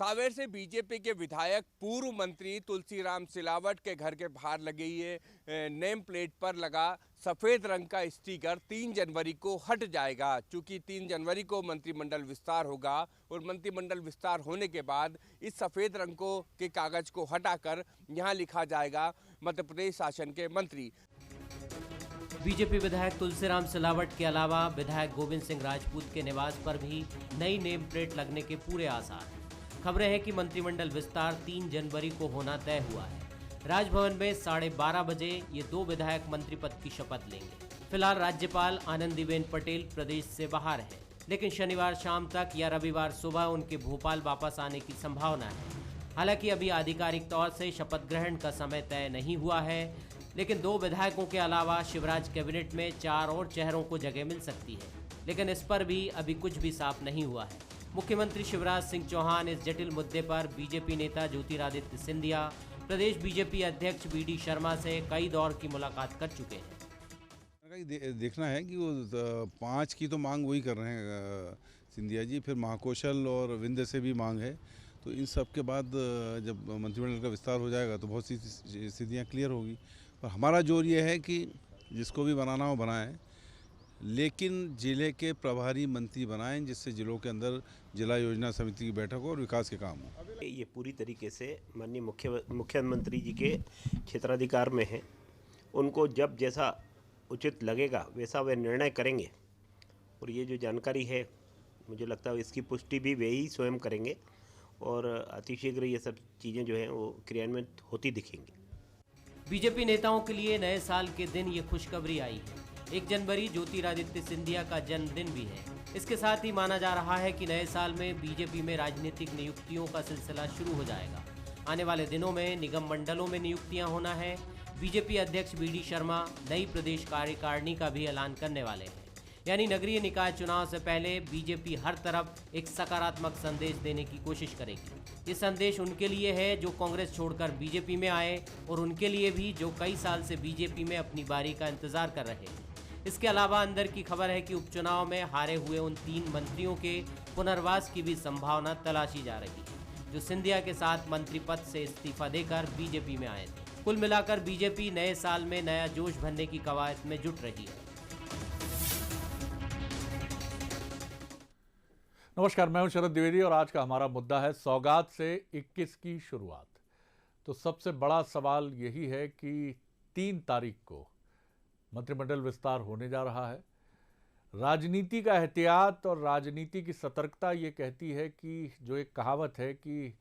सावेर से बीजेपी के विधायक पूर्व मंत्री तुलसीराम सिलावट के घर के बाहर लगी ये नेम प्लेट पर लगा सफ़ेद रंग का स्टिकर 3 जनवरी को हट जाएगा। चूंकि 3 जनवरी को मंत्रिमंडल विस्तार होगा और मंत्रिमंडल विस्तार होने के बाद इस सफ़ेद रंग को के कागज़ को हटाकर यहाँ लिखा जाएगा मध्य प्रदेश शासन के मंत्री। बीजेपी विधायक तुलसीराम सिलावट के अलावा विधायक गोविंद सिंह राजपूत के निवास पर भी नई नेम प्लेट लगने के पूरे आसार हैं। खबरें हैं कि मंत्रिमंडल विस्तार 3 जनवरी को होना तय हुआ है। राजभवन में 12:30 बजे ये 2 विधायक मंत्री पद की शपथ लेंगे। फिलहाल राज्यपाल आनंदीबेन पटेल प्रदेश से बाहर है, लेकिन शनिवार शाम तक या रविवार सुबह उनके भोपाल वापस आने की संभावना है। हालांकि अभी आधिकारिक तौर से शपथ ग्रहण का समय तय नहीं हुआ है, लेकिन 2 विधायकों के अलावा शिवराज कैबिनेट में 4 और चेहरों को जगह मिल सकती है, लेकिन इस पर भी अभी कुछ भी साफ नहीं हुआ है। मुख्यमंत्री शिवराज सिंह चौहान इस जटिल मुद्दे पर बीजेपी नेता ज्योतिरादित्य सिंधिया, प्रदेश बीजेपी अध्यक्ष बीडी शर्मा से कई दौर की मुलाकात कर चुके हैं। देखना है कि वो 5 की तो मांग वही कर रहे हैं सिंधिया जी, फिर महाकौशल और विंध्य से भी मांग है। तो इन सब के बाद जब मंत्रिमंडल का विस्तार हो जाएगा तो बहुत सी स्थितियाँ क्लियर होगी। पर हमारा जोर ये है कि जिसको भी बनाना हो बनाएं, लेकिन जिले के प्रभारी मंत्री बनाएं, जिससे जिलों के अंदर जिला योजना समिति की बैठक हो और विकास के काम हो। ये पूरी तरीके से माननीय मुख्यमंत्री जी के क्षेत्राधिकार में है। उनको जब जैसा उचित लगेगा वैसा वे निर्णय करेंगे। और ये जो जानकारी है, मुझे लगता है इसकी पुष्टि भी वे ही स्वयं करेंगे और अतिशीघ्र ये सब चीज़ें जो हैं वो क्रियान्वित होती दिखेंगी। बीजेपी नेताओं के लिए नए साल के दिन ये खुशखबरी आई है। 1 जनवरी ज्योतिरादित्य सिंधिया का जन्मदिन भी है। इसके साथ ही माना जा रहा है कि नए साल में बीजेपी में राजनीतिक नियुक्तियों का सिलसिला शुरू हो जाएगा। आने वाले दिनों में निगम मंडलों में नियुक्तियां होना है। बीजेपी अध्यक्ष बीडी शर्मा नई प्रदेश कार्यकारिणी का भी ऐलान करने वाले हैं। यानी नगरीय निकाय चुनाव से पहले बीजेपी हर तरफ एक सकारात्मक संदेश देने की कोशिश करेगी। ये संदेश उनके लिए है जो कांग्रेस छोड़कर बीजेपी में आए और उनके लिए भी जो कई साल से बीजेपी में अपनी बारी का इंतजार कर रहे हैं। इसके अलावा अंदर की खबर है कि उपचुनाव में हारे हुए उन 3 मंत्रियों के पुनर्वास की भी संभावना तलाशी जा रही है, जो सिंधिया के साथ मंत्री पद से इस्तीफा देकर बीजेपी में आए थे। कुल मिलाकर बीजेपी नए साल में नया जोश भरने की कवायद में जुट रही है। नमस्कार, मैं हूं शरद द्विवेदी और आज का हमारा मुद्दा है सौगात से 21 की शुरुआत। तो सबसे बड़ा सवाल यही है कि 3 तारीख को मंत्रिमंडल विस्तार होने जा रहा है। राजनीति का एहतियात और राजनीति की सतर्कता ये कहती है कि जो एक कहावत है कि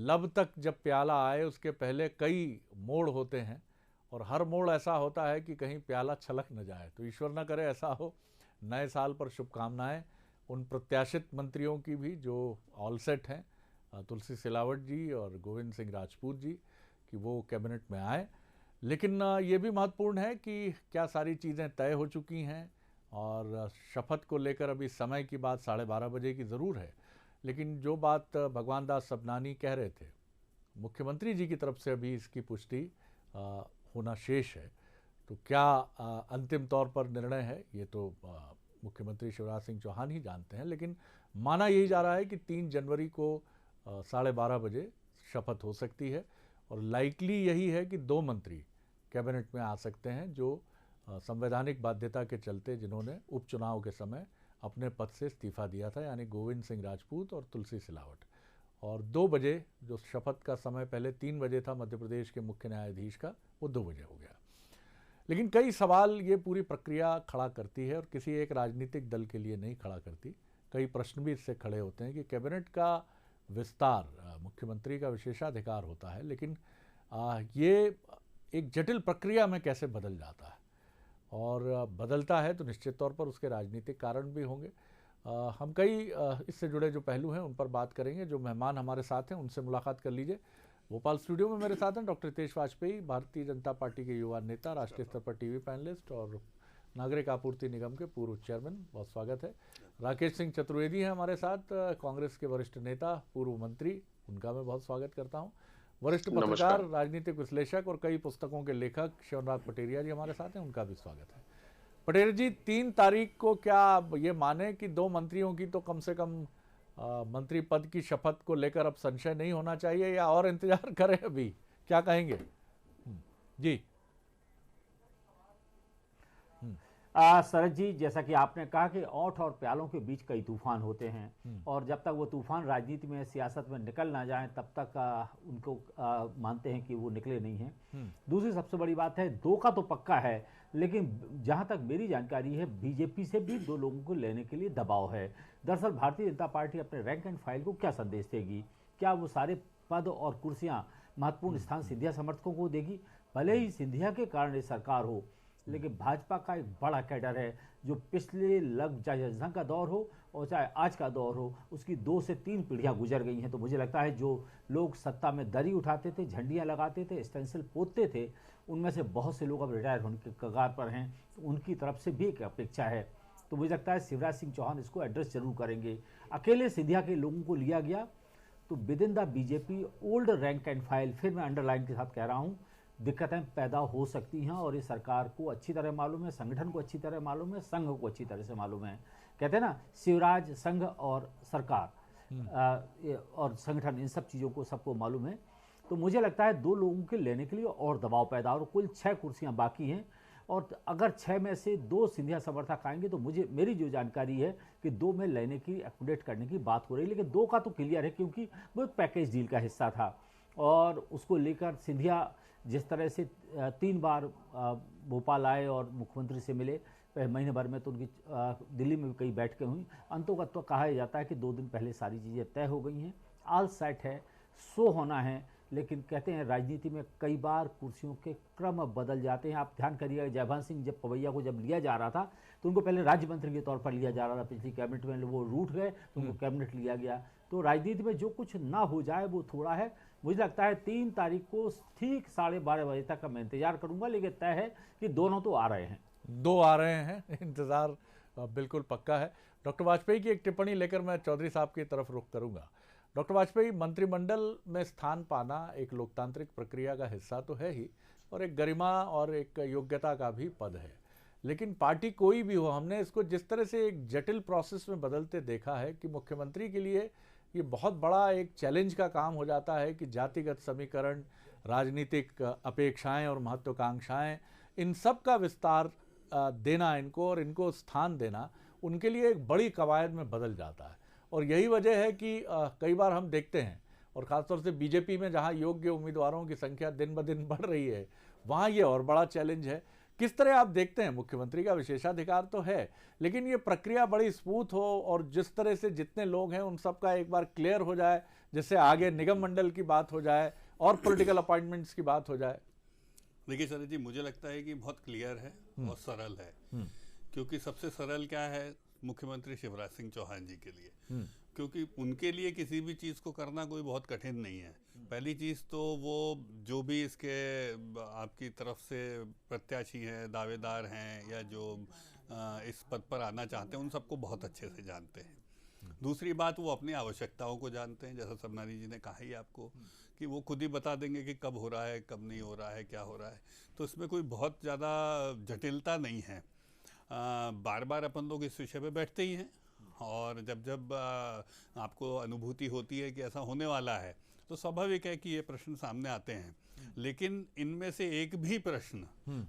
लब तक जब प्याला आए उसके पहले कई मोड़ होते हैं और हर मोड़ ऐसा होता है कि कहीं प्याला छलक न जाए। तो ईश्वर न करे ऐसा हो। नए साल पर शुभकामनाएं उन प्रत्याशित मंत्रियों की भी जो ऑल सेट हैं, तुलसी सिलावट जी और गोविंद सिंह राजपूत जी, कि वो कैबिनेट में आए। लेकिन ये भी महत्वपूर्ण है कि क्या सारी चीज़ें तय हो चुकी हैं। और शपथ को लेकर अभी समय की बात 12:30 बजे की ज़रूर है, लेकिन जो बात भगवान दास सबनानी कह रहे थे, मुख्यमंत्री जी की तरफ से अभी इसकी पुष्टि होना शेष है। तो क्या अंतिम तौर पर निर्णय है ये तो मुख्यमंत्री शिवराज सिंह चौहान ही जानते हैं, लेकिन माना यही जा रहा है कि 3 जनवरी को 12:30 बजे शपथ हो सकती है। और लाइकली यही है कि 2 मंत्री कैबिनेट में आ सकते हैं जो संवैधानिक बाध्यता के चलते जिन्होंने उपचुनाव के समय अपने पद से इस्तीफा दिया था, यानी गोविंद सिंह राजपूत और तुलसी सिलावट। और 2 बजे जो शपथ का समय पहले 3 बजे था मध्य प्रदेश के मुख्य न्यायाधीश का, वो 2 बजे हो गया। लेकिन कई सवाल ये पूरी प्रक्रिया खड़ा करती है और किसी एक राजनीतिक दल के लिए नहीं खड़ा करती। कई प्रश्न भी इससे खड़े होते हैं कि कैबिनेट का विस्तार मुख्यमंत्री का विशेषाधिकार होता है, लेकिन ये एक जटिल प्रक्रिया में कैसे बदल जाता है, और बदलता है तो निश्चित तौर पर उसके राजनीतिक कारण भी होंगे। हम कई इससे जुड़े जो पहलू हैं उन पर बात करेंगे। जो मेहमान हमारे साथ हैं उनसे मुलाकात कर लीजिए। भोपाल स्टूडियो में मेरे साथ हैं डॉक्टर हितेश वाजपेयी, भारतीय जनता पार्टी के युवा नेता, राष्ट्रीय स्तर पर टीवी पैनलिस्ट और नागरिक आपूर्ति निगम के पूर्व चेयरमैन। बहुत स्वागत है। राकेश सिंह चतुर्वेदी हैं हमारे साथ, कांग्रेस के वरिष्ठ नेता, पूर्व मंत्री, उनका मैं बहुत स्वागत करता हूं। वरिष्ठ पत्रकार, राजनीतिक विश्लेषक और कई पुस्तकों के लेखक शिवनाथ पटेरिया जी हमारे साथ हैं, उनका भी स्वागत है। पटेरिया जी, 3 तारीख को क्या ये माने कि 2 मंत्रियों की तो कम से कम मंत्री पद की शपथ को लेकर अब संशय नहीं होना चाहिए या और इंतजार करें? अभी क्या कहेंगे जी? शरद जी, जैसा कि आपने कहा कि ओठ और प्यालों के बीच कई तूफान होते हैं और जब तक वो तूफान राजनीति में, सियासत में निकल ना जाए तब तक उनको मानते हैं कि वो निकले नहीं हैं। दूसरी सबसे बड़ी बात है, दो का तो पक्का है, लेकिन जहां तक मेरी जानकारी है बीजेपी से भी दो लोगों को लेने के लिए दबाव है। दरअसल भारतीय जनता पार्टी अपने रैंक एंड फाइल को क्या संदेश देगी? क्या वो सारे पद और कुर्सियां, महत्वपूर्ण स्थान सिंधिया समर्थकों को देगी? भले ही सिंधिया के कारण ये सरकार हो, लेकिन भाजपा का एक बड़ा कैडर है जो पिछले चाहे जंग का दौर हो और चाहे आज का दौर हो, उसकी 2 से 3 पीढ़ियां गुजर गई हैं। तो मुझे लगता है जो लोग सत्ता में दरी उठाते थे, झंडियां लगाते थे, स्टेंसिल पोतते थे, उनमें से बहुत से लोग अब रिटायर होने के कगार पर हैं। तो उनकी तरफ से भी एक अपेक्षा है। तो मुझे लगता है शिवराज सिंह चौहान इसको एड्रेस जरूर करेंगे। अकेले सिंधिया के लोगों को लिया गया तो with in the BJP old rank and file, फिर मैं अंडरलाइन के साथ कह रहा हूँ, दिक्कतें पैदा हो सकती हैं। और ये सरकार को अच्छी तरह मालूम है, संगठन को अच्छी तरह मालूम है, संघ को अच्छी तरह से मालूम है। कहते हैं ना, शिवराज, संघ और सरकार और संगठन, इन सब चीज़ों को सबको मालूम है। तो मुझे लगता है 2 लोगों के लेने के लिए और दबाव पैदा, और कुल 6 कुर्सियां बाकी हैं। और अगर 6 में से 2 सिंधिया समर्थक आएंगे तो मेरी जो जानकारी है कि 2 में लेने की, एक्टिवेट करने की बात हो रही है। लेकिन 2 का तो क्लियर है क्योंकि वो एक पैकेज डील का हिस्सा था और उसको लेकर सिंधिया जिस तरह से 3 बार भोपाल आए और मुख्यमंत्री से मिले, महीने भर में तो उनकी दिल्ली में भी कई बैठकें हुई। अंतों तो कहा जाता है कि 2 दिन पहले सारी चीज़ें तय हो गई हैं, ऑल सेट है, शो होना है। लेकिन कहते हैं राजनीति में कई बार कुर्सियों के क्रम बदल जाते हैं। आप ध्यान करिएगा, जयभान सिंह जब पवैया को जब लिया जा रहा था तो उनको पहले राज्य मंत्री के तौर पर लिया जा रहा था, पिछली कैबिनेट में वो रूठ गए तो उनको कैबिनेट लिया गया। तो राजनीति में जो कुछ ना हो जाए वो थोड़ा है। मुझे लगता है 3 तारीख को ठीक 12:30 बजे तक का मैं इंतजार करूंगा, लेकिन तय है कि दोनों तो आ रहे हैं। 2 आ रहे हैं, इंतजार बिल्कुल पक्का है। डॉक्टर वाजपेयी की एक टिप्पणी लेकर मैं चौधरी साहब की तरफ रुख करूंगा। डॉक्टर वाजपेयी, मंत्रिमंडल में स्थान पाना एक लोकतांत्रिक प्रक्रिया का हिस्सा तो है ही, और एक गरिमा और एक योग्यता का भी पद है। लेकिन पार्टी कोई भी हो, हमने इसको जिस तरह से एक जटिल प्रोसेस में बदलते देखा है कि मुख्यमंत्री के लिए ये बहुत बड़ा एक चैलेंज का काम हो जाता है कि जातिगत समीकरण, राजनीतिक अपेक्षाएं और महत्वाकांक्षाएं, इन सब का विस्तार देना इनको और इनको स्थान देना उनके लिए एक बड़ी कवायद में बदल जाता है। और यही वजह है कि कई बार हम देखते हैं, और ख़ासतौर से बीजेपी में जहां योग्य उम्मीदवारों की संख्या दिन ब दिन बढ़ रही है, वहां ये और बड़ा चैलेंज है। किस तरह आप देखते हैं? मुख्यमंत्री का विशेषाधिकार तो है, लेकिन ये प्रक्रिया बड़ी स्मूथ हो और जिस तरह से जितने लोग हैं उन सबका एक बार क्लियर हो जाए, जिससे आगे निगम मंडल की बात हो जाए और पॉलिटिकल अपॉइंटमेंट्स की बात हो जाए। देखिए सर जी, मुझे लगता है कि बहुत क्लियर है और सरल है, क्योंकि सबसे सरल क्या है मुख्यमंत्री शिवराज सिंह चौहान जी के लिए, क्योंकि उनके लिए किसी भी चीज़ को करना कोई बहुत कठिन नहीं है। पहली चीज़ तो वो जो भी इसके आपकी तरफ से प्रत्याशी हैं, दावेदार हैं, या जो इस पद पर आना चाहते हैं, उन सबको बहुत अच्छे से जानते हैं। दूसरी बात, वो अपनी आवश्यकताओं को जानते हैं। जैसा सबनानी जी ने कहा ही आपको कि वो खुद ही बता देंगे कि कब हो रहा है, कब नहीं हो रहा है, क्या हो रहा है। तो इसमें कोई बहुत ज़्यादा जटिलता नहीं है। बार बार अपन लोग इस विषय पे बैठते ही हैं, और जब जब आपको अनुभूति होती है कि ऐसा होने वाला है, तो स्वाभाविक है कि ये प्रश्न सामने आते हैं। लेकिन इनमें से एक भी प्रश्न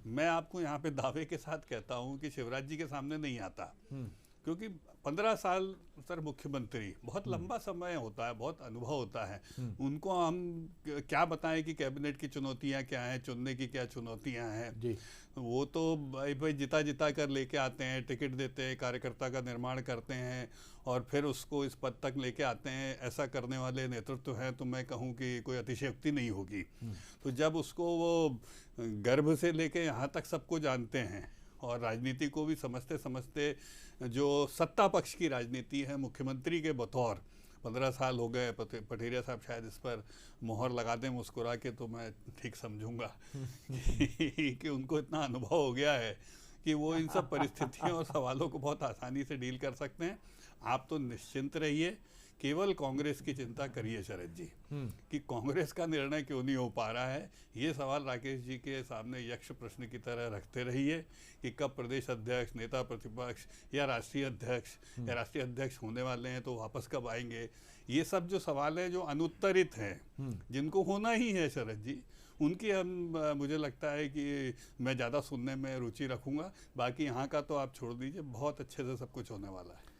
मैं आपको यहाँ पे दावे के साथ कहता हूँ कि शिवराज जी के सामने नहीं आता, क्योंकि 15 साल सर मुख्यमंत्री बहुत लंबा समय होता है, बहुत अनुभव होता है। उनको हम क्या बताएं कि कैबिनेट की चुनौतियां क्या हैं, चुनने की क्या चुनौतियां हैं। वो तो भाई जिता जिता कर लेके आते हैं, टिकट देते हैं, कार्यकर्ता का निर्माण करते हैं और फिर उसको इस पद तक लेके आते हैं। ऐसा करने वाले नेतृत्व हैं तो मैं कहूँ कि कोई अतिशयोक्ति नहीं होगी। तो जब उसको वो गर्भ से लेके यहाँ तक सबको जानते हैं और राजनीति को भी समझते समझते, जो सत्ता पक्ष की राजनीति है मुख्यमंत्री के बतौर 15 साल हो गए। पठेरिया साहब शायद इस पर मोहर लगा दें मुस्कुरा के, तो मैं ठीक समझूंगा कि उनको इतना अनुभव हो गया है कि वो इन सब परिस्थितियों और सवालों को बहुत आसानी से डील कर सकते हैं। आप तो निश्चिंत रहिए केवल कांग्रेस की चिंता करिए शरद जी कि कांग्रेस का निर्णय क्यों नहीं हो पा रहा है। ये सवाल राकेश जी के सामने यक्ष प्रश्न की तरह रखते रहिए कि कब प्रदेश अध्यक्ष, नेता प्रतिपक्ष या राष्ट्रीय अध्यक्ष होने वाले हैं तो वापस कब आएंगे। ये सब जो सवाल है जो अनुत्तरित हैं, जिनको होना ही है शरद जी, उनकी मुझे लगता है कि मैं ज़्यादा सुनने में रुचि रखूंगा। बाकी यहाँ का तो आप छोड़ दीजिए, बहुत अच्छे से सब कुछ होने वाला है।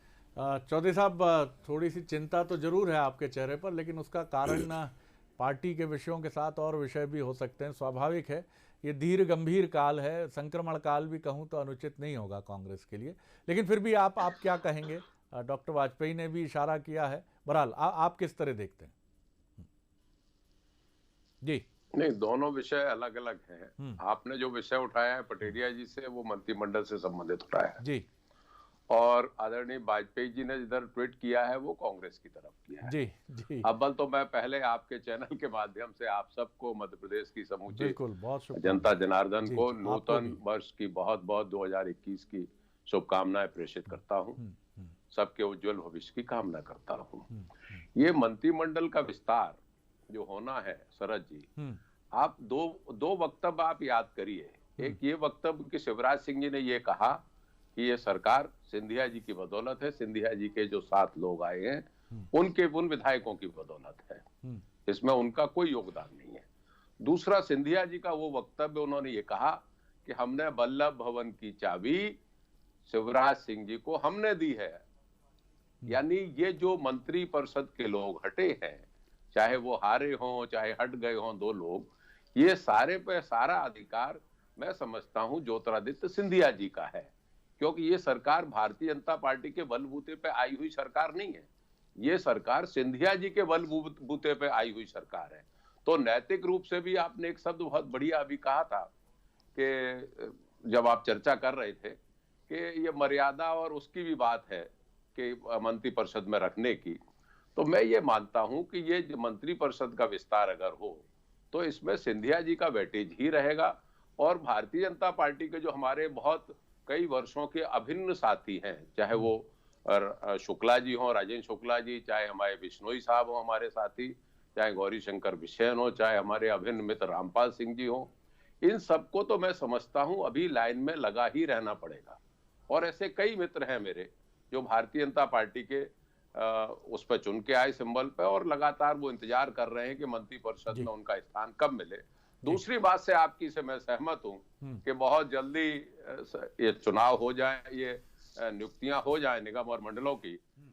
चौधरी साहब, थोड़ी सी चिंता तो जरूर है आपके चेहरे पर, लेकिन उसका कारण पार्टी के विषयों के साथ और विषय भी हो सकते हैं। स्वाभाविक है, ये धीर गंभीर काल है, संक्रमण काल भी कहूँ तो अनुचित नहीं होगा कांग्रेस के लिए। लेकिन फिर भी आप क्या कहेंगे? डॉक्टर वाजपेयी ने भी इशारा किया है। बहरहाल आप किस तरह देखते हैं? जी नहीं, दोनों विषय अलग अलग हैं। आपने जो विषय उठाया है पटेरिया जी से, वो मंत्रिमंडल से संबंधित उठाया है जी, और आदरणीय वाजपेयी जी ने जिधर ट्वीट किया है वो कांग्रेस की तरफ किया है। जी जी। अव्वल तो मैं पहले आपके चैनल के माध्यम से आप सबको, मध्य प्रदेश की समूची बिल्कुल, बहुत शुक्रिया जनता जनार्दन जी, को जी, नूतन वर्ष की बहुत बहुत 2021 की शुभकामनाएं प्रेषित करता हूं। सबके उज्जवल भविष्य की कामना करता हूं। ये मंत्रिमंडल का विस्तार जो होना है शरद जी, आप दो वक्तव्य आप याद करिए। एक ये वक्तव्य कि शिवराज सिंह जी ने ये कहा कि ये सरकार सिंधिया जी की बदौलत है, सिंधिया जी के जो 7 लोग आए हैं उन विधायकों की बदौलत है, इसमें उनका कोई योगदान नहीं है। दूसरा, सिंधिया जी का वो वक्तव्य, उन्होंने ये कहा कि हमने वल्लभ भवन की चाबी शिवराज सिंह जी को हमने दी है। यानी ये जो मंत्री परिषद के लोग हटे हैं, चाहे वो हारे हों चाहे हट गए हों 2 लोग, ये सारे पे सारा अधिकार मैं समझता हूं ज्योतिरादित्य सिंधिया जी का है, क्योंकि ये सरकार भारतीय जनता पार्टी के बलबूते पे आई हुई सरकार नहीं है। ये सरकार सिंधिया जी के बलबूते पे आई हुई सरकार है। तो नैतिक रूप से भी आपने एक शब्द बहुत बढ़िया अभी कहा था कि जब आप चर्चा कर रहे थे कि ये मर्यादा और उसकी भी बात है कि मंत्री परिषद में रखने की, तो मैं ये मानता हूं कि ये मंत्री परिषद का विस्तार अगर हो तो इसमें सिंधिया जी का वेटेज ही रहेगा और भारतीय जनता पार्टी के जो हमारे बहुत कई वर्षों के अभिन्न साथी हैं, चाहे वो शुक्ला जी हो, राजेंद्र शुक्ला जी, चाहे हमारे बिश्नोई साहब हो हमारे साथी, चाहे गौरी शंकर बिश्नोई हो, चाहे हमारे अभिन्न मित्र रामपाल सिंह जी हो, इन सबको तो मैं समझता हूं अभी लाइन में लगा ही रहना पड़ेगा। और ऐसे कई मित्र हैं मेरे जो भारतीय जनता पार्टी के उस पर चुन के आए सिंबल पे, और लगातार वो इंतजार कर रहे हैं कि मंत्री परिषद में उनका स्थान कब मिले। दूसरी बात से आपकी से मैं सहमत हूं कि बहुत जल्दी ये चुनाव हो जाए, ये नियुक्तियां हो जाए निगम और मंडलों की,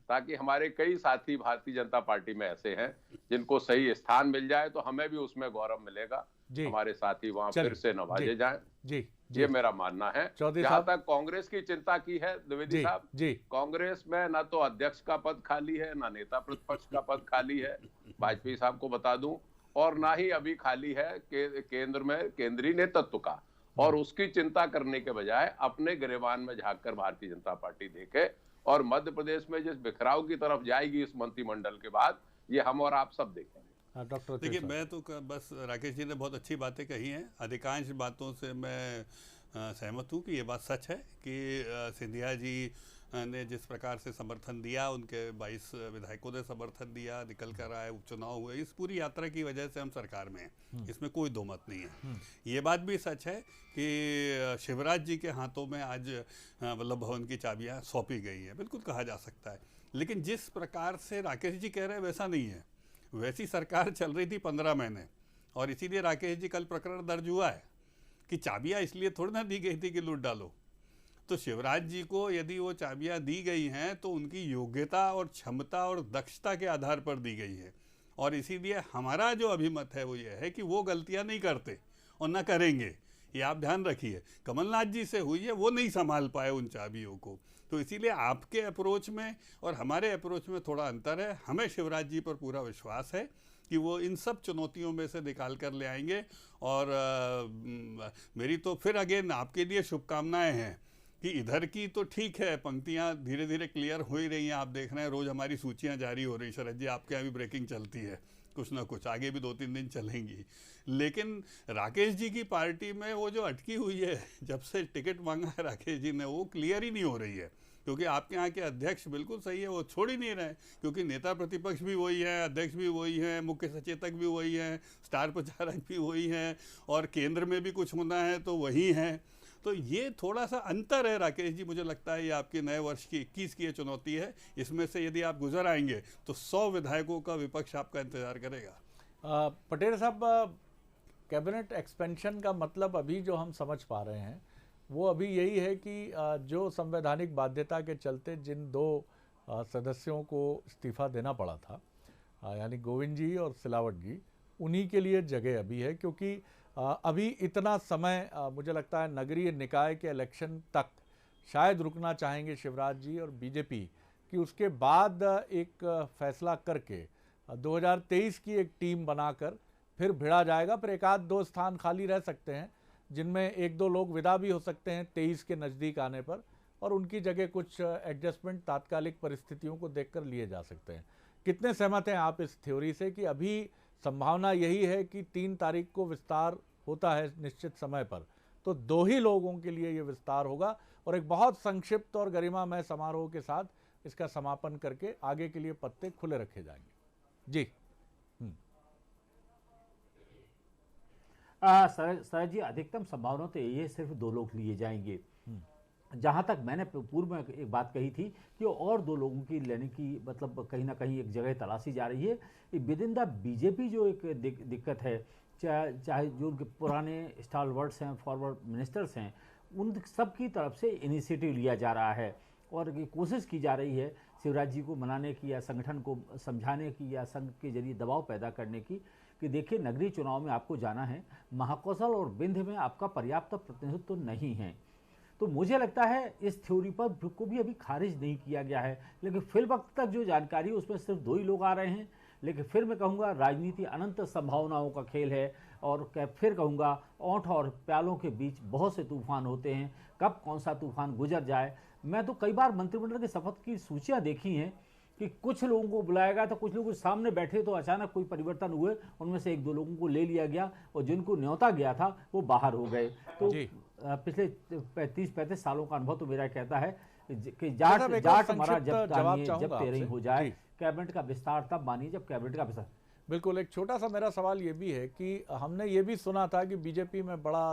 ताकि हमारे कई साथी भारतीय जनता पार्टी में ऐसे हैं जिनको सही स्थान मिल जाए तो हमें भी उसमें गौरव मिलेगा, हमारे साथी वहां फिर से नवाजे जाएं। जी, ये मेरा मानना है। जहां तक कांग्रेस की चिंता की है द्विवेदी साहब, कांग्रेस में ना तो अध्यक्ष का पद खाली है, ना नेता प्रतिपक्ष का पद खाली है, वाजपेयी साहब को बता दूं, और ना ही अभी खाली है केंद्र में केंद्रीय नेतृत्व का। और उसकी चिंता करने के बजाय अपने गिरेबान में झांककर भारतीय जनता पार्टी देखे, और मध्य प्रदेश में जिस बिखराव की तरफ जाएगी इस मंत्रिमंडल के बाद, ये हम और आप सब देखेंगे। डॉक्टर देखिए, मैं तो बस राकेश जी ने बहुत अच्छी बातें कही हैं, अधिकांश बातों से मैं सहमत हूँ कि ये बात सच है कि सिंधिया जी ने जिस प्रकार से समर्थन दिया, उनके 22 विधायकों ने समर्थन दिया, निकल कर आए, उपचुनाव हुए, इस पूरी यात्रा की वजह से हम सरकार में हैं, इसमें कोई दो मत नहीं है। ये बात भी सच है कि शिवराज जी के हाथों में आज वल्लभ भवन की चाबियाँ सौंपी गई हैं, बिल्कुल कहा जा सकता है। लेकिन जिस प्रकार से राकेश जी कह रहे हैं वैसा नहीं है। वैसी सरकार चल रही थी 15 महीने, और इसीलिए राकेश जी कल प्रकरण दर्ज हुआ है कि चाबियां इसलिए थोड़ी ना दी गई थी कि लूट डालो। तो शिवराज जी को यदि वो चाबियां दी गई हैं तो उनकी योग्यता और क्षमता और दक्षता के आधार पर दी गई है, और इसीलिए हमारा जो अभिमत है वो ये है कि वो गलतियां नहीं करते और ना करेंगे। ये आप ध्यान रखिए, कमलनाथ जी से हुई है, वो नहीं संभाल पाए उन चाबियों को। तो इसीलिए आपके अप्रोच में और हमारे अप्रोच में थोड़ा अंतर है। हमें शिवराज जी पर पूरा विश्वास है कि वो इन सब चुनौतियों में से निकाल कर ले आएंगे। और मेरी तो फिर अगेन आपके लिए शुभकामनाएं हैं कि इधर की तो ठीक है, पंक्तियां धीरे धीरे क्लियर हो ही रही हैं। आप देख रहे हैं रोज़ हमारी सूचियां जारी हो रही। शरद जी, आपके यहाँ भी ब्रेकिंग चलती है, कुछ ना कुछ, आगे भी 2-3 दिन चलेंगी। लेकिन राकेश जी की पार्टी में वो जो अटकी हुई है, जब से टिकट मांगा है राकेश जी ने, वो क्लियर ही नहीं हो रही है, क्योंकि आपके यहाँ के अध्यक्ष बिल्कुल सही है, वो छोड़ ही नहीं रहे, क्योंकि नेता प्रतिपक्ष भी वही है, अध्यक्ष भी वही है, मुख्य सचेतक भी वही है, स्टार प्रचारक भी वही है, और केंद्र में भी कुछ होना है तो वही है। तो ये थोड़ा सा अंतर है राकेश जी, मुझे लगता है ये आपके नए वर्ष की 21 की ये चुनौती है। इसमें से यदि आप गुजर आएंगे तो 100 विधायकों का विपक्ष आपका इंतजार करेगा। पटेल साहब, कैबिनेट एक्सपेंशन का मतलब अभी जो हम समझ पा रहे हैं वो अभी यही है कि जो संवैधानिक बाध्यता के चलते जिन 2 सदस्यों को इस्तीफा देना पड़ा था, यानी गोविंद जी और सिलावट जी, उन्हीं के लिए जगह अभी है, क्योंकि अभी इतना समय मुझे लगता है नगरीय निकाय के इलेक्शन तक शायद रुकना चाहेंगे शिवराज जी और बीजेपी, कि उसके बाद एक फैसला करके 2023 की एक टीम बनाकर फिर भिड़ा जाएगा। फिर 1-2 स्थान खाली रह सकते हैं जिनमें 1-2 लोग विदा भी हो सकते हैं 23 के नज़दीक आने पर, और उनकी जगह कुछ एडजस्टमेंट तात्कालिक परिस्थितियों को देखकर लिए जा सकते हैं। कितने सहमत हैं आप इस थ्योरी से कि अभी संभावना यही है कि 3 तारीख को विस्तार होता है निश्चित समय पर, तो 2 ही लोगों के लिए ये विस्तार होगा और एक बहुत संक्षिप्त और गरिमामय समारोह के साथ इसका समापन करके आगे के लिए पत्ते खुले रखे जाएंगे? जी। सर जी, अधिकतम संभावना तो ये सिर्फ 2 लोग लिए जाएंगे। जहां तक मैंने पूर्व में एक बात कही थी कि और 2 लोगों की लेने की मतलब कहीं ना कहीं एक जगह तलाशी जा रही है। विद इन द बीजेपी जो एक दिक्कत है, चाहे जो उनके पुराने स्टालवर्ड्स हैं, फॉरवर्ड मिनिस्टर्स हैं, उन सब की तरफ से इनिशिएटिव लिया जा रहा है और ये कोशिश की जा रही है शिवराज जी को मनाने की या संगठन को समझाने की या संघ के जरिए दबाव पैदा करने की कि देखिए नगरीय चुनाव में आपको जाना है, महाकौशल और विंध्य में आपका पर्याप्त प्रतिनिधित्व तो नहीं है। तो मुझे लगता है इस थ्योरी पर को भी अभी खारिज नहीं किया गया है, लेकिन फिल वक्त तक जो जानकारी है उसमें सिर्फ 2 ही लोग आ रहे हैं। लेकिन फिर मैं कहूँगा राजनीति अनंत संभावनाओं का खेल है और फिर कहूँगा ओंठ और प्यालों के बीच बहुत से तूफान होते हैं, कब कौन सा तूफान गुजर जाए। मैं तो कई बार मंत्रिमंडल की शपथ की सूचियाँ देखी हैं कि कुछ लोगों को बुलाया तो कुछ लोग सामने बैठे तो अचानक कोई परिवर्तन हुए, उनमें से 1-2 लोगों को ले लिया गया और जिनको न्योता गया था वो बाहर हो गए। तो पिछले 30-35 सालों का अनुभव तो मेरा कहता है कि जाट मरा जब तेरही हो जाए, कैबिनेट का विस्तार तब मानिए जब कैबिनेट का विस्तार। बिल्कुल। एक छोटा सा मेरा सवाल ये भी है कि हमने ये भी सुना था कि बीजेपी में बड़ा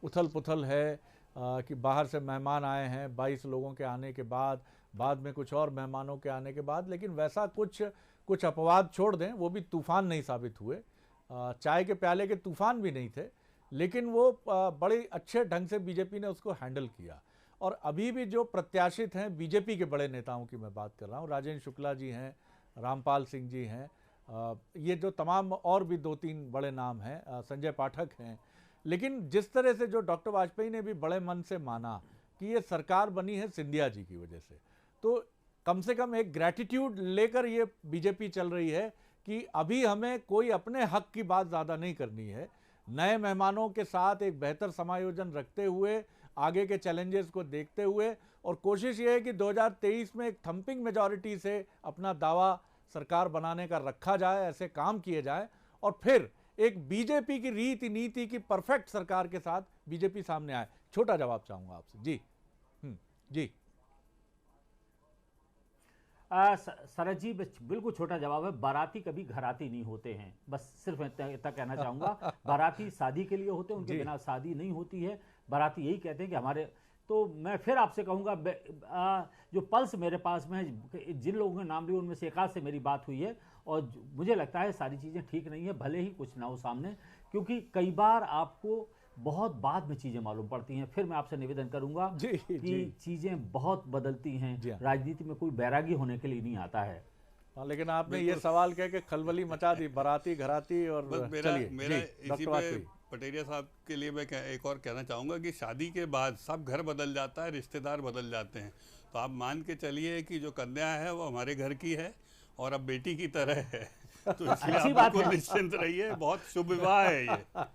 उथल पुथल है कि बाहर से मेहमान आए हैं 22 लोगों के आने के बाद में कुछ और मेहमानों के आने के बाद, लेकिन वैसा कुछ अपवाद छोड़ दें वो भी तूफान नहीं साबित हुए, चाय के प्याले के तूफान भी नहीं थे, लेकिन वो बड़े अच्छे ढंग से बीजेपी ने उसको हैंडल किया। और अभी भी जो प्रत्याशित हैं बीजेपी के बड़े नेताओं की मैं बात कर रहा हूँ, राजेंद्र शुक्ला जी हैं, रामपाल सिंह जी हैं, ये जो तमाम और भी 2-3 बड़े नाम हैं, संजय पाठक हैं, लेकिन जिस तरह से जो डॉक्टर वाजपेयी ने भी बड़े मन से माना कि ये सरकार बनी है सिंधिया जी की वजह से, तो कम से कम एक ग्रैटिट्यूड लेकर ये बीजेपी चल रही है कि अभी हमें कोई अपने हक की बात ज़्यादा नहीं करनी है, नए मेहमानों के साथ एक बेहतर समायोजन रखते हुए, आगे के चैलेंजेस को देखते हुए, और कोशिश ये है कि 2023 में एक थंपिंग मेजॉरिटी से अपना दावा सरकार बनाने का रखा जाए, ऐसे काम किए जाए और फिर एक बीजेपी की रीति नीति की परफेक्ट सरकार के साथ बीजेपी सामने आए। छोटा जवाब चाहूंगा आपसे। जी। जी शरद जी, बिल्कुल छोटा जवाब है। बाराती कभी घराती नहीं होते हैं, बस सिर्फ इतना कहना चाहूँगा। बाराती शादी के लिए होते हैं, उनके बिना शादी नहीं होती है। बाराती यही कहते हैं कि हमारे, तो मैं फिर आपसे कहूँगा जो पल्स मेरे पास में है, जिन लोगों के नाम लिए उनमें से एक आध से मेरी बात हुई है और मुझे लगता है सारी चीज़ें ठीक नहीं है, भले ही कुछ ना हो सामने, क्योंकि कई बार आपको बहुत बाद में चीज़ें मालूम पड़ती हैं। फिर मैं आपसे निवेदन करूंगा कि चीज़ें बहुत बदलती हैं, राजनीति में कोई बैरागी होने के लिए नहीं आता है। लेकिन आपने ये सवाल कह के खलबली मचा दी, बाराती घराती। और मेरा इसी पे पटेरिया साहब के लिए मैं एक और कहना चाहूँगा कि शादी के बाद सब घर बदल जाता है, रिश्तेदार बदल जाते हैं, तो आप मान के चलिए कि जो कन्या है वो हमारे घर की है और अब बेटी की तरह है, तो इसलिए आप बिल्कुल निश्चिंत रहिए, बहुत शुभ विवाह है ये।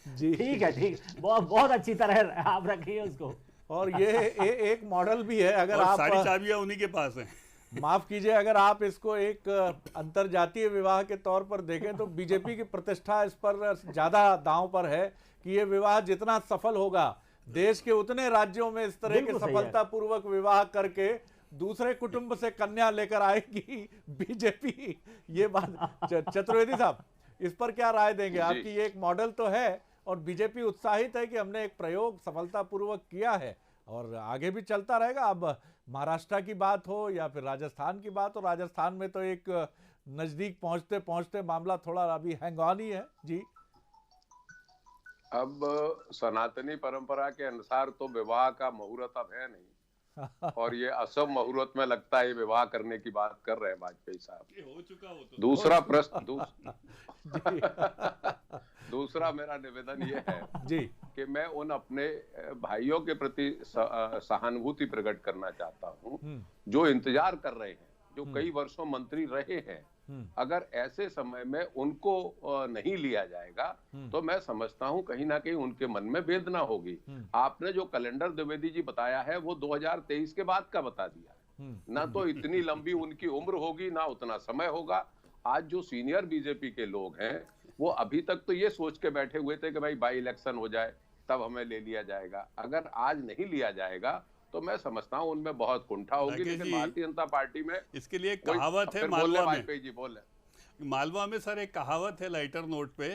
जी ठीक है, ठीक, बहुत अच्छी तरह आप रखिए उसको। और ये एक मॉडल भी है, अगर आप सारी चाबियां उन्हीं के पास हैं। माफ कीजिए, अगर आप इसको एक अंतरजातीय विवाह के तौर पर देखें तो बीजेपी की प्रतिष्ठा इस पर ज्यादा दांव पर है कि ये विवाह जितना सफल होगा देश के उतने राज्यों में इस तरह के बिल्कुल सही है। सफलतापूर्वक विवाह करके दूसरे कुटुंब से कन्या लेकर आएगी बीजेपी, ये बात चतुर्वेदी साहब इस पर क्या राय देंगे? आपकी ये एक मॉडल तो है और बीजेपी उत्साहित है कि हमने एक प्रयोग सफलतापूर्वक किया है और आगे भी चलता रहेगा। अब महाराष्ट्र की बात हो या फिर राजस्थान की बात हो, राजस्थान में तो एक नजदीक पहुंचते पहुंचते मामला थोड़ा अभी हैंग ऑन ही है जी। अब सनातनी परंपरा के अनुसार तो विवाह का मुहूर्त अब है नहीं और ये असम मुहूर्त में लगता है विवाह करने की बात कर रहे हैं वाजपेयी साहब। हो चुका हो तो दूसरा प्रश्न दूसरा मेरा निवेदन ये है जी कि मैं उन अपने भाइयों के प्रति सहानुभूति प्रकट करना चाहता हूँ जो इंतजार कर रहे हैं, जो कई वर्षों मंत्री रहे हैं। अगर ऐसे समय में उनको नहीं लिया जाएगा तो मैं समझता हूं कहीं ना कहीं उनके मन में वेदना होगी। आपने जो कैलेंडर द्विवेदी जी बताया है वो 2023 के बाद का बता दिया है। ना तो इतनी लंबी उनकी उम्र होगी ना उतना समय होगा। आज जो सीनियर बीजेपी के लोग हैं वो अभी तक तो ये सोच के बैठे हुए थे कि भाई बाई इलेक्शन हो जाए तब हमें ले लिया जाएगा। अगर आज नहीं लिया जाएगा तो मैं समझता हूं उनमें बहुत कुंठा होगी। लेकिन भारतीय जनता पार्टी में इसके लिए एक कहावत है मालवा में, वाजपेयी जी बोले मालवा में सर एक कहावत है लाइटर नोट पे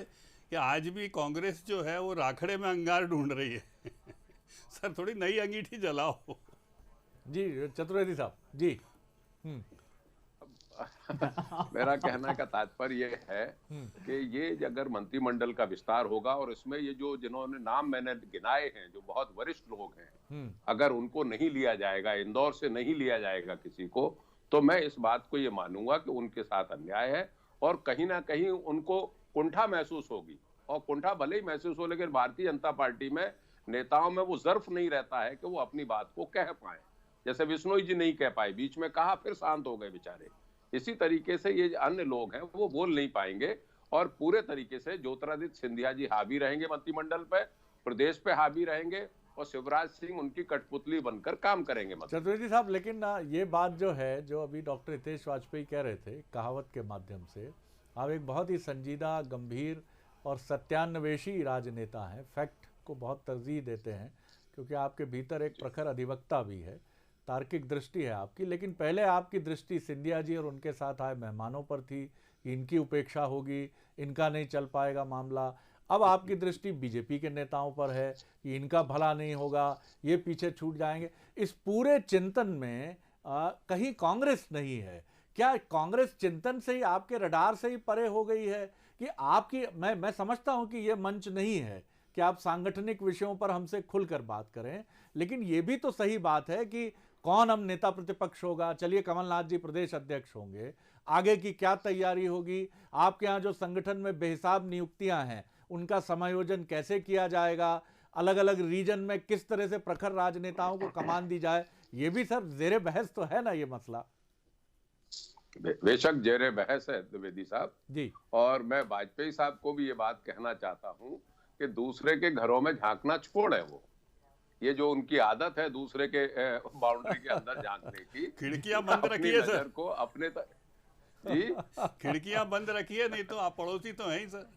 कि आज भी कांग्रेस जो है वो राखड़े में अंगार ढूंढ रही है सर थोड़ी नई अंगीठी जलाओ जी चतुर्वेदी साहब जी। मेरा कहने का तात्पर्य ये है कि ये अगर मंत्रिमंडल का विस्तार होगा और इसमें ये जो जिन्होंने नाम मैंने गिनाए हैं जो बहुत वरिष्ठ लोग हैं, अगर उनको नहीं लिया जाएगा, इंदौर से नहीं लिया जाएगा किसी को, तो मैं इस बात को ये मानूंगा कि उनके साथ अन्याय है और कहीं ना कहीं उनको कुंठा महसूस होगी। और कुंठा भले ही महसूस हो लेकिन भारतीय जनता पार्टी में नेताओं में वो ज़र्फ नहीं रहता है कि वो अपनी बात को कह पाए। जैसे बिश्नोई जी नहीं कह पाए, बीच में कहा फिर शांत हो गए बेचारे। इसी तरीके से ये अन्य लोग हैं वो बोल नहीं पाएंगे और पूरे तरीके से ज्योतिरादित्य सिंधिया जी हावी रहेंगे मंत्रिमंडल पे, प्रदेश पे हावी रहेंगे और शिवराज सिंह उनकी कठपुतली बनकर काम करेंगे। चतुर्वेदी साहब लेकिन ना ये बात जो है जो अभी डॉक्टर हितेश वाजपेयी कह रहे थे कहावत के माध्यम से, आप एक बहुत ही संजीदा गंभीर और सत्यान्वेषी राजनेता हैं, फैक्ट को बहुत तरजीह देते हैं क्योंकि आपके भीतर एक प्रखर अधिवक्ता भी है, तार्किक दृष्टि है आपकी। लेकिन पहले आपकी दृष्टि सिंधिया जी और उनके साथ आए मेहमानों पर थी, इनकी उपेक्षा होगी, इनका नहीं चल पाएगा मामला। अब आपकी दृष्टि बीजेपी के नेताओं पर है कि इनका भला नहीं होगा, ये पीछे छूट जाएंगे। इस पूरे चिंतन में कहीं कांग्रेस नहीं है क्या? कांग्रेस चिंतन से ही आपके रडार से ही परे हो गई है कि आपकी मैं समझता हूं कि ये मंच नहीं है कि आप सांगठनिक विषयों पर हमसे खुलकर बात करें, लेकिन ये भी तो सही बात है कि कौन हम नेता प्रतिपक्ष होगा। चलिए कमलनाथ जी प्रदेश अध्यक्ष होंगे, आगे की क्या तैयारी होगी, आपके यहाँ जो संगठन में बेहिसाब नियुक्तियां हैं उनका समायोजन कैसे किया जाएगा, अलग अलग रीजन में किस तरह से प्रखर राजनेताओं को कमान दी जाए, ये भी सर जेरे बहस तो है ना ये मसला। बेशक जेरे बहस है द्विवेदी साहब जी। और मैं वाजपेयी साहब को भी ये बात कहना चाहता हूँ कि दूसरे के घरों में झांकना छोड़ है वो। ये जो उनकी आदत है दूसरे के बाउंड्री के अंदर झांकने की, खिड़कियां बंद रखिए सर को अपने जी खिड़कियां बंद रखिए नहीं तो आप पड़ोसी तो हैं ही सर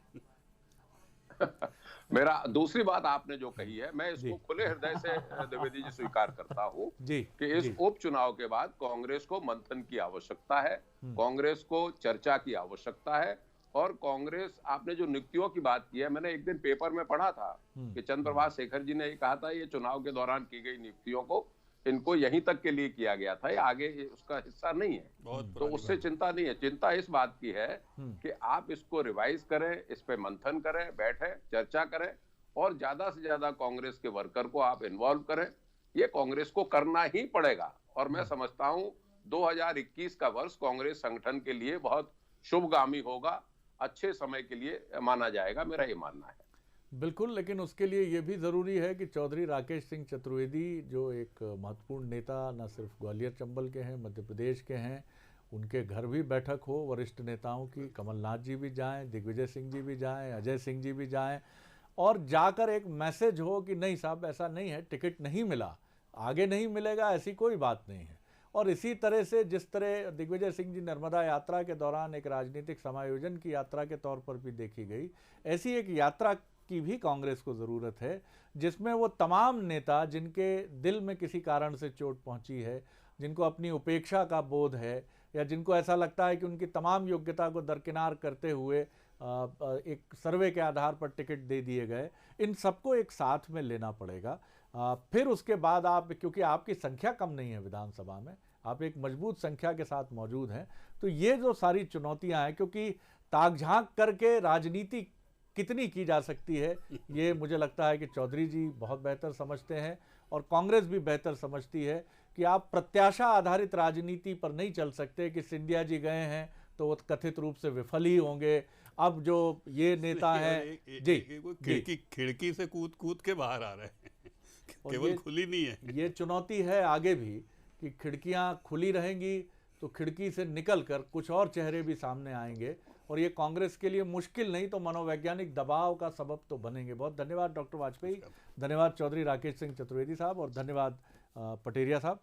मेरा दूसरी बात आपने जो कही है मैं इसको खुले हृदय से द्विवेदी जी स्वीकार करता हूँ कि इस उपचुनाव के बाद कांग्रेस को मंथन की आवश्यकता है, कांग्रेस को चर्चा की आवश्यकता है। और कांग्रेस, आपने जो नियुक्तियों की बात की है, मैंने एक दिन पेपर में पढ़ा था कि चंद्रप्रभाष शेखर जी ने ये कहा था ये चुनाव के दौरान की गई नियुक्तियों को इनको यहीं तक के लिए किया गया था, ये आगे उसका हिस्सा नहीं है। तो उससे चिंता नहीं है, चिंता इस बात की है कि आप इसको रिवाइज करें, इस पे मंथन करें, बैठे चर्चा करें और ज्यादा से ज्यादा कांग्रेस के वर्कर को आप इन्वॉल्व करें। ये कांग्रेस को करना ही पड़ेगा और मैं समझता हूं 2021 का वर्ष कांग्रेस संगठन के लिए बहुत शुभगामी होगा, अच्छे समय के लिए माना जाएगा, मेरा ये मानना है। बिल्कुल, लेकिन उसके लिए ये भी ज़रूरी है कि चौधरी राकेश सिंह चतुर्वेदी जो एक महत्वपूर्ण नेता न सिर्फ ग्वालियर चंबल के हैं, मध्य प्रदेश के हैं, उनके घर भी बैठक हो वरिष्ठ नेताओं की, कमलनाथ जी भी जाएं, दिग्विजय सिंह जी भी जाएं, अजय सिंह जी भी जाएं और जाकर एक मैसेज हो कि नहीं साहब ऐसा नहीं है, टिकट नहीं मिला, आगे नहीं मिलेगा, ऐसी कोई बात नहीं है। और इसी तरह से जिस तरह दिग्विजय सिंह जी नर्मदा यात्रा के दौरान एक राजनीतिक समायोजन की यात्रा के तौर पर भी देखी गई, ऐसी एक यात्रा की भी कांग्रेस को ज़रूरत है, जिसमें वो तमाम नेता जिनके दिल में किसी कारण से चोट पहुंची है, जिनको अपनी उपेक्षा का बोध है, या जिनको ऐसा लगता है कि उनकी तमाम योग्यता को दरकिनार करते हुए एक सर्वे के आधार पर टिकट दे दिए गए, इन सबको एक साथ में लेना पड़ेगा। फिर उसके बाद आप, क्योंकि आपकी संख्या कम नहीं है विधानसभा में, आप एक मजबूत संख्या के साथ मौजूद हैं, तो ये जो सारी चुनौतियां हैं, क्योंकि ताक झांक करके राजनीति कितनी की जा सकती है ये मुझे लगता है कि चौधरी जी बहुत बेहतर समझते हैं और कांग्रेस भी बेहतर समझती है कि आप प्रत्याशा आधारित राजनीति पर नहीं चल सकते कि सिंधिया जी गए हैं तो वो कथित रूप से विफल ही होंगे। अब जो ये नेता हैं जी खिड़की से कूद के बाहर आ रहे हैं, केवल खुली नहीं है। ये चुनौती है आगे भी कि खिड़कियां खुली रहेंगी तो खिड़की से निकलकर कुछ और चेहरे भी सामने आएंगे, और ये कांग्रेस के लिए मुश्किल नहीं तो मनोवैज्ञानिक दबाव का सबब तो बनेंगे। बहुत धन्यवाद डॉक्टर वाजपेयी, धन्यवाद चौधरी राकेश सिंह चतुर्वेदी साहब, और धन्यवाद पटेरिया साहब।